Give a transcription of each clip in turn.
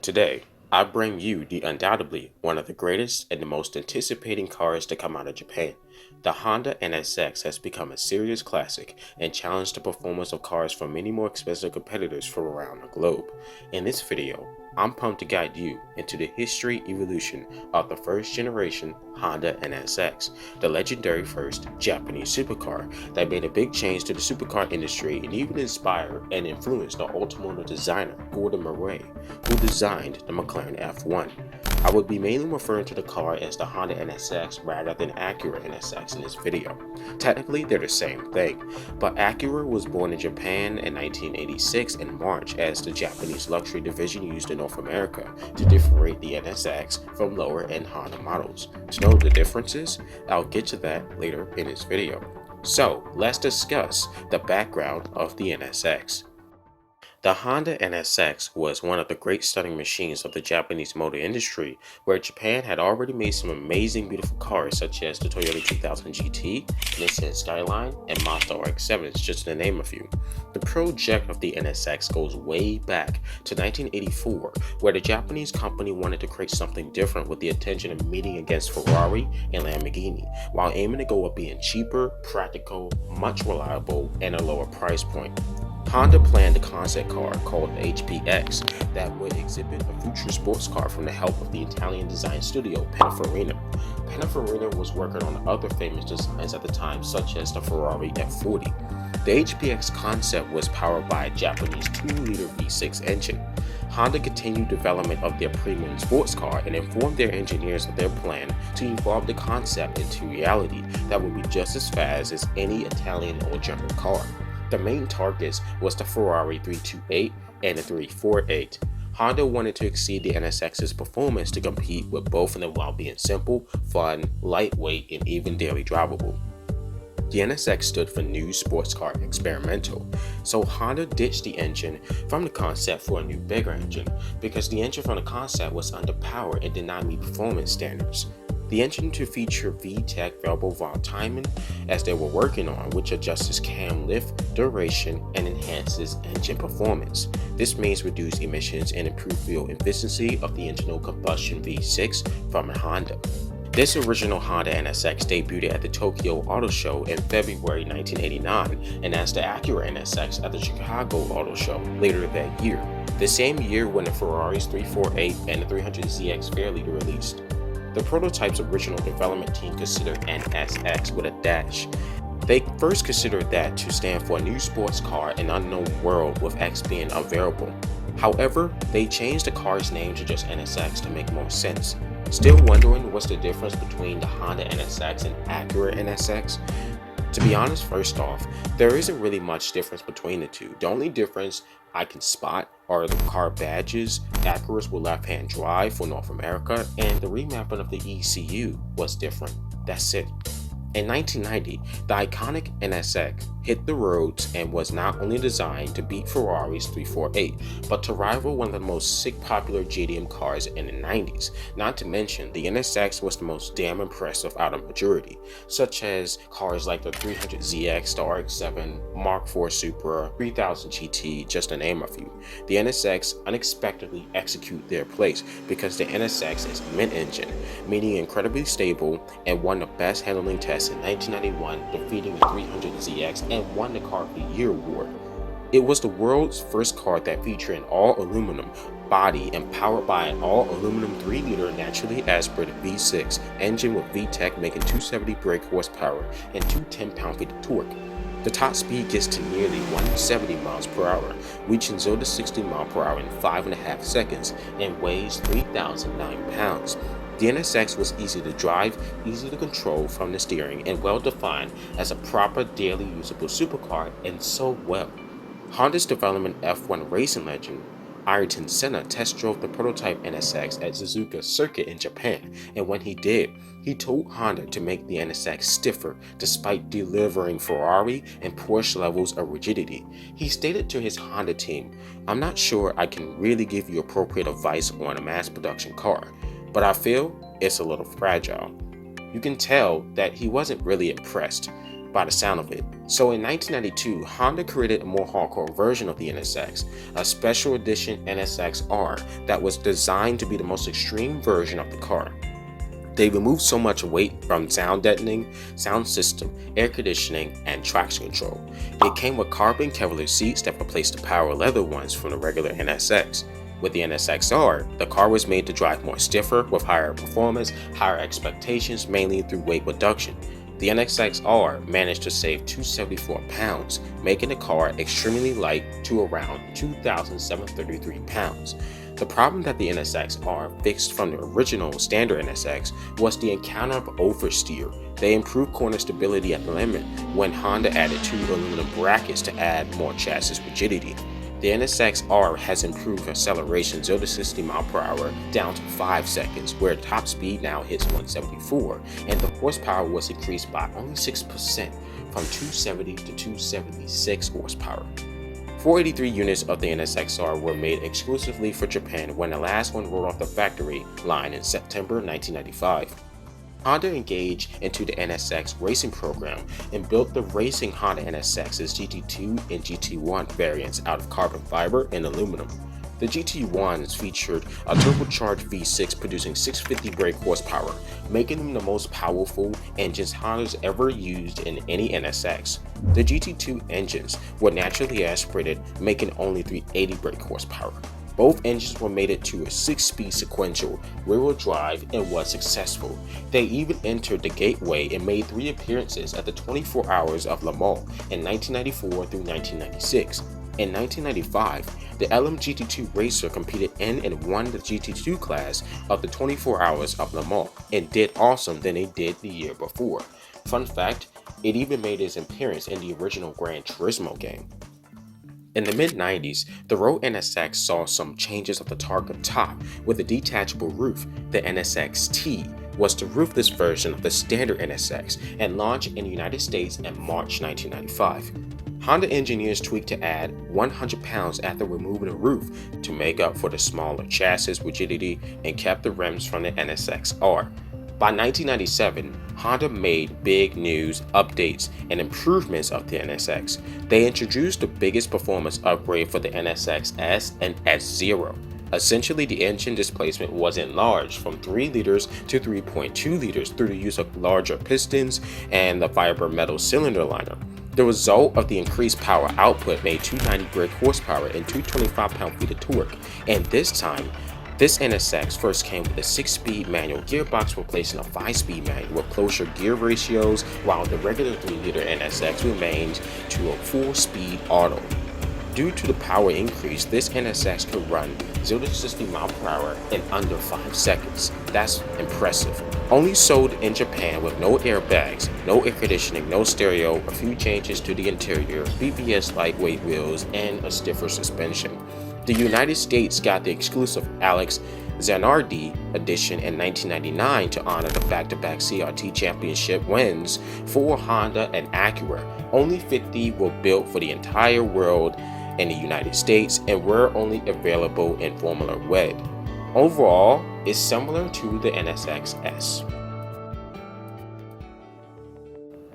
Today, I bring you the undoubtedly one of the greatest and the most anticipating cars to come out of Japan. The Honda NSX has become a serious classic and challenged the performance of cars from many more expensive competitors from around the globe. In this video, I'm pumped to guide you into the history evolution of the first generation Honda NSX, the legendary first Japanese supercar that made a big change to the supercar industry and even inspired and influenced the automotive designer Gordon Murray, who designed the McLaren F1. I will be mainly referring to the car as the Honda NSX rather than Acura NSX in this video. Technically, they're the same thing, but Acura was born in Japan in 1986 in March as the Japanese luxury division used in North America to differentiate the NSX from lower-end Honda models. To know the differences, I'll get to that later in this video. So, let's discuss the background of the NSX. The Honda NSX was one of the great stunning machines of the Japanese motor industry, where Japan had already made some amazing beautiful cars such as the Toyota 2000 GT, Nissan Skyline, and Mazda RX-7s, just to name a few. The project of the NSX goes way back to 1984, where the Japanese company wanted to create something different with the intention of meeting against Ferrari and Lamborghini, while aiming to go up being cheaper, practical, much reliable, and a lower price point. Honda planned a concept car called the HPX that would exhibit a future sports car from the help of the Italian design studio Pininfarina. Pininfarina was working on other famous designs at the time, such as the Ferrari F40. The HPX concept was powered by a Japanese 2-liter V6 engine. Honda continued development of their premium sports car and informed their engineers of their plan to evolve the concept into reality that would be just as fast as any Italian or German car. The main targets was the Ferrari 328 and the 348. Honda wanted to exceed the NSX's performance to compete with both of them while being simple, fun, lightweight, and even daily drivable. The NSX stood for New Sports Car Experimental, so Honda ditched the engine from the concept for a new bigger engine because the engine from the concept was underpowered and did not meet performance standards. The engine to feature VTEC variable valve timing as they were working on, which adjusts cam lift, duration, and enhances engine performance. This means reduced emissions and improved fuel efficiency of the internal combustion V6 from a Honda. This original Honda NSX debuted at the Tokyo Auto Show in February 1989 and as the Acura NSX at the Chicago Auto Show later that year, the same year when the Ferrari's 348 and the 300ZX fairly released. The prototype's original development team considered NSX with a dash. They first considered that to stand for a new sports car in an unknown world, with X being a variable. However, they changed the car's name to just NSX to make more sense. Still wondering what's the difference between the Honda NSX and Acura NSX? To be honest, first off, there isn't really much difference between the two. The only difference I can spot are the car badges. Acura's were left-hand drive for North America, and the remapping of the ECU was different. That's it. In 1990, the iconic NSX hit the roads and was not only designed to beat Ferrari's 348, but to rival one of the most popular JDM cars in the 90s. Not to mention, the NSX was the most damn impressive out of majority, such as cars like the 300ZX, the RX-7, Mark IV Supra, 3000 GT, just to name a few. The NSX unexpectedly execute their place because the NSX is mid-engine, meaning incredibly stable, and won the best handling test in 1991, defeating the 300ZX and won the Car of the Year award. It was the world's first car that featured an all-aluminum body and powered by an all-aluminum 3-liter naturally aspirated V6 engine with VTEC making 270 brake horsepower and 210 pound-feet of torque. The top speed gets to nearly 170 miles per hour, reaching 0 to 60 miles per hour in 5.5 seconds, and weighs 3,009 pounds. The NSX was easy to drive, easy to control from the steering, and well defined as a proper daily usable supercar, and so well. Honda's development F1 racing legend Aryton Senna test drove the prototype NSX at Suzuka Circuit in Japan, and when he did, he told Honda to make the NSX stiffer despite delivering Ferrari and Porsche levels of rigidity. He stated to his Honda team, "I'm not sure I can really give you appropriate advice on a mass production car, but I feel it's a little fragile." You can tell that he wasn't really impressed by the sound of it. So in 1992, Honda created a more hardcore version of the NSX, a special edition NSX-R that was designed to be the most extreme version of the car. They removed so much weight from sound deadening, sound system, air conditioning, and traction control. It came with carbon Kevlar seats that replaced the power leather ones from the regular NSX. With the NSX-R, the car was made to drive more stiffer with higher performance, higher expectations, mainly through weight reduction. The NSX-R managed to save 274 pounds, making the car extremely light to around 2,733 pounds. The problem that the NSX-R fixed from the original standard NSX was the encounter of oversteer. They improved corner stability at the limit when Honda added 2 aluminum brackets to add more chassis rigidity. The NSX-R has improved acceleration 0 to 60 mph down to 5 seconds, where top speed now hits 174, and the horsepower was increased by only 6% from 270 to 276 horsepower. 483 units of the NSX-R were made exclusively for Japan when the last one rolled off the factory line in September 1995. Honda engaged into the NSX racing program and built the racing Honda NSX's GT2 and GT1 variants out of carbon fiber and aluminum. The GT1s featured a turbocharged V6 producing 650 brake horsepower, making them the most powerful engines Honda's ever used in any NSX. The GT2 engines were naturally aspirated, making only 380 brake horsepower. Both engines were mated to a 6-speed sequential rear-wheel drive and was successful. They even entered the Gateway and made 3 appearances at the 24 Hours of Le Mans in 1994 through 1996. In 1995, the LM GT2 racer competed in and won the GT2 class of the 24 Hours of Le Mans and did awesome than it did the year before. Fun fact, it even made its appearance in the original Gran Turismo game. In the mid-90s, the Road NSX saw some changes of the targa top with a detachable roof. The NSX-T was the roofless version of the standard NSX and launched in the United States in March 1995. Honda engineers tweaked to add 100 pounds after removing the roof to make up for the smaller chassis rigidity and kept the rims from the NSX-R. By 1997, Honda made big news, updates, and improvements of the NSX. They introduced the biggest performance upgrade for the NSX-S and S0. Essentially, the engine displacement was enlarged from 3 liters to 3.2 liters through the use of larger pistons and the fiber metal cylinder liner. The result of the increased power output made 290 brake horsepower and 225 pound-feet of torque, and this time, this NSX first came with a 6-speed manual gearbox replacing a 5-speed manual with closer gear ratios, while the regular 3-liter NSX remained to a 4-speed auto. Due to the power increase, this NSX could run 0 to 60 mph in under 5 seconds. That's impressive. Only sold in Japan with no airbags, no air conditioning, no stereo, a few changes to the interior, BBS lightweight wheels, and a stiffer suspension. The United States got the exclusive Alex Zanardi edition in 1999 to honor the back-to-back CRT championship wins for Honda and Acura. Only 50 were built for the entire world in the United States and were only available in Formula Red. Overall, it's similar to the NSX-S.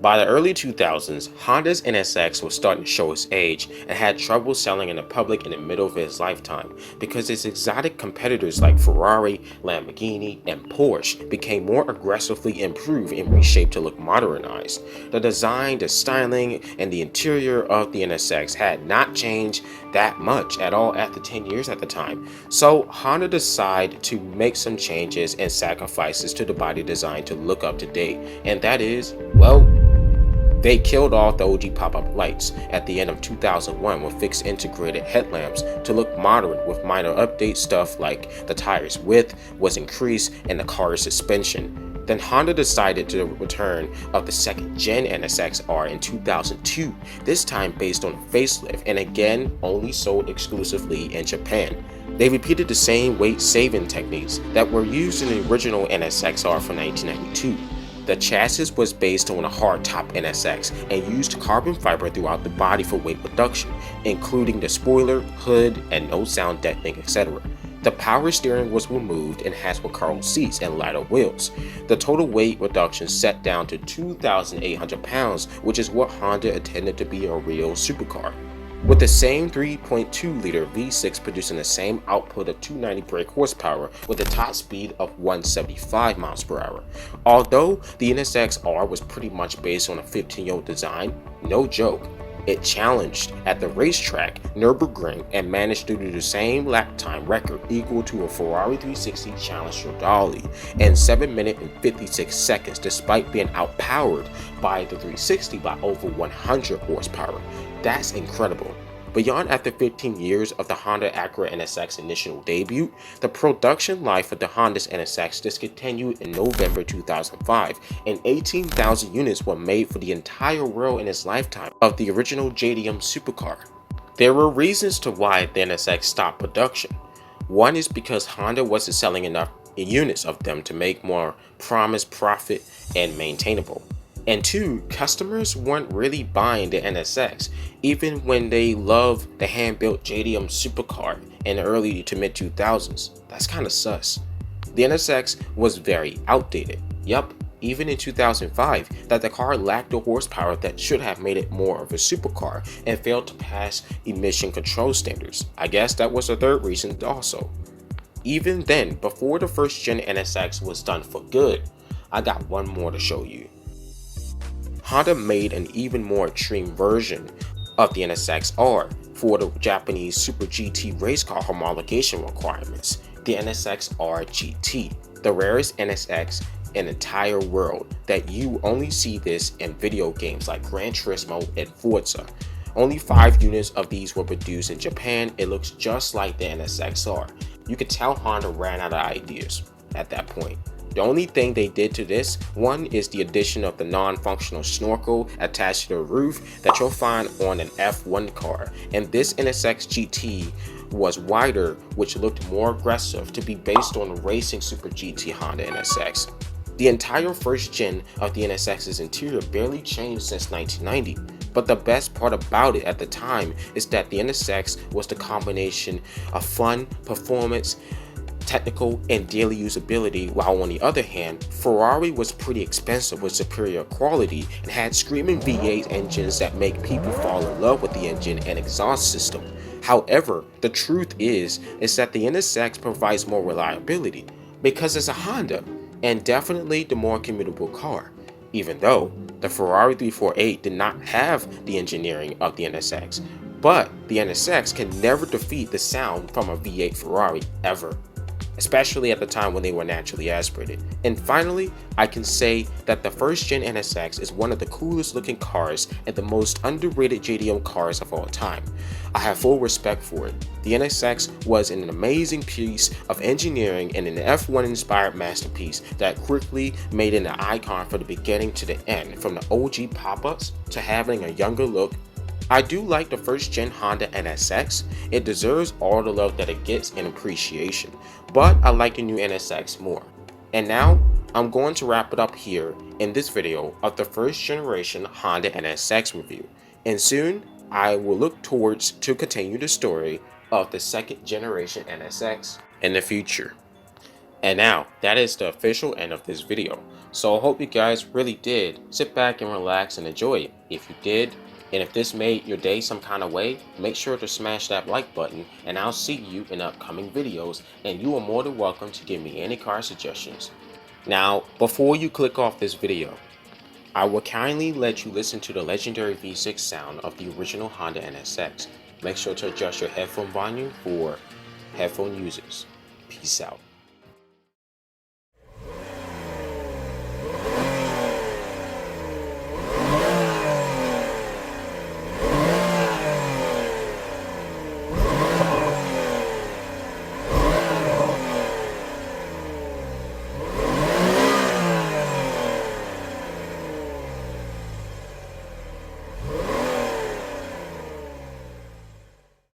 By the early 2000s, Honda's NSX was starting to show its age and had trouble selling in the public in the middle of its lifetime because its exotic competitors like Ferrari, Lamborghini, and Porsche became more aggressively improved and reshaped to look modernized. The design, the styling, and the interior of the NSX had not changed that much at all after 10 years at the time. So Honda decided to make some changes and sacrifices to the body design to look up to date, and that is, well, they killed off the OG pop-up lights at the end of 2001 with fixed integrated headlamps to look modern with minor update stuff like the tire's width was increased and the car's suspension. Then Honda decided to return of the second gen NSX-R in 2002, this time based on a facelift and again only sold exclusively in Japan. They repeated the same weight-saving techniques that were used in the original NSX-R from 1992. The chassis was based on a hardtop NSX and used carbon fiber throughout the body for weight reduction, including the spoiler, hood, and no sound deadening, etc. The power steering was removed and has recurve seats and lighter wheels. The total weight reduction set down to 2,800 pounds, which is what Honda intended to be a real supercar. With the same 3.2-liter V6 producing the same output of 290 brake horsepower with a top speed of 175 miles per hour. Although the NSX-R was pretty much based on a 15-year-old design, no joke, it challenged at the racetrack Nürburgring and managed to do the same lap time record equal to a Ferrari 360 Challenge Stradale in 7 minutes and 56 seconds despite being outpowered by the 360 by over 100 horsepower. That's incredible. Beyond after 15 years of the Honda Acura NSX initial debut, the production life of the Honda's NSX discontinued in November 2005, and 18,000 units were made for the entire world in its lifetime of the original JDM supercar. There were reasons to why the NSX stopped production. One is because Honda wasn't selling enough units of them to make more promised profit and maintainable. And two, customers weren't really buying the NSX, even when they loved the hand-built JDM supercar in the early to mid-2000s. That's kind of sus. The NSX was very outdated. Yup, even in 2005, that the car lacked the horsepower that should have made it more of a supercar and failed to pass emission control standards. I guess that was the third reason also. Even then, before the first gen NSX was done for good, I got one more to show you. Honda made an even more extreme version of the NSX-R for the Japanese Super GT race car homologation requirements, the NSX-R GT, the rarest NSX in the entire world that you only see this in video games like Gran Turismo and Forza. Only 5 units of these were produced in Japan. It looks just like the NSX-R. You could tell Honda ran out of ideas at that point. The only thing they did to this one is the addition of the non-functional snorkel attached to the roof that you'll find on an F1 car, and this NSX GT was wider, which looked more aggressive to be based on the racing Super GT Honda NSX. The entire first gen of the NSX's interior barely changed since 1990, but the best part about it at the time is that the NSX was the combination of fun, performance, technical, and daily usability, while on the other hand, Ferrari was pretty expensive with superior quality and had screaming V8 engines that make people fall in love with the engine and exhaust system. However, the truth is that the NSX provides more reliability because it's a Honda and definitely the more commutable car, even though the Ferrari 348 did not have the engineering of the NSX, but the NSX can never defeat the sound from a V8 Ferrari ever, especially at the time when they were naturally aspirated. And finally, I can say that the first gen NSX is one of the coolest looking cars and the most underrated JDM cars of all time. I have full respect for it. The NSX was an amazing piece of engineering and an F1 inspired masterpiece that quickly made it an icon from the beginning to the end, from the OG pop-ups to having a younger look. I do like the first gen Honda NSX. It deserves all the love that it gets and appreciation, but I like the new NSX more. And now, I'm going to wrap it up here in this video of the first generation Honda NSX review, and soon I will look towards to continue the story of the second generation NSX in the future. And now, that is the official end of this video, so I hope you guys really did sit back and relax and enjoy it. If you did, and if this made your day some kind of way, make sure to smash that like button, and I'll see you in upcoming videos, and you are more than welcome to give me any car suggestions. Now, before you click off this video, I will kindly let you listen to the legendary V6 sound of the original Honda NSX. Make sure to adjust your headphone volume for headphone users. Peace out.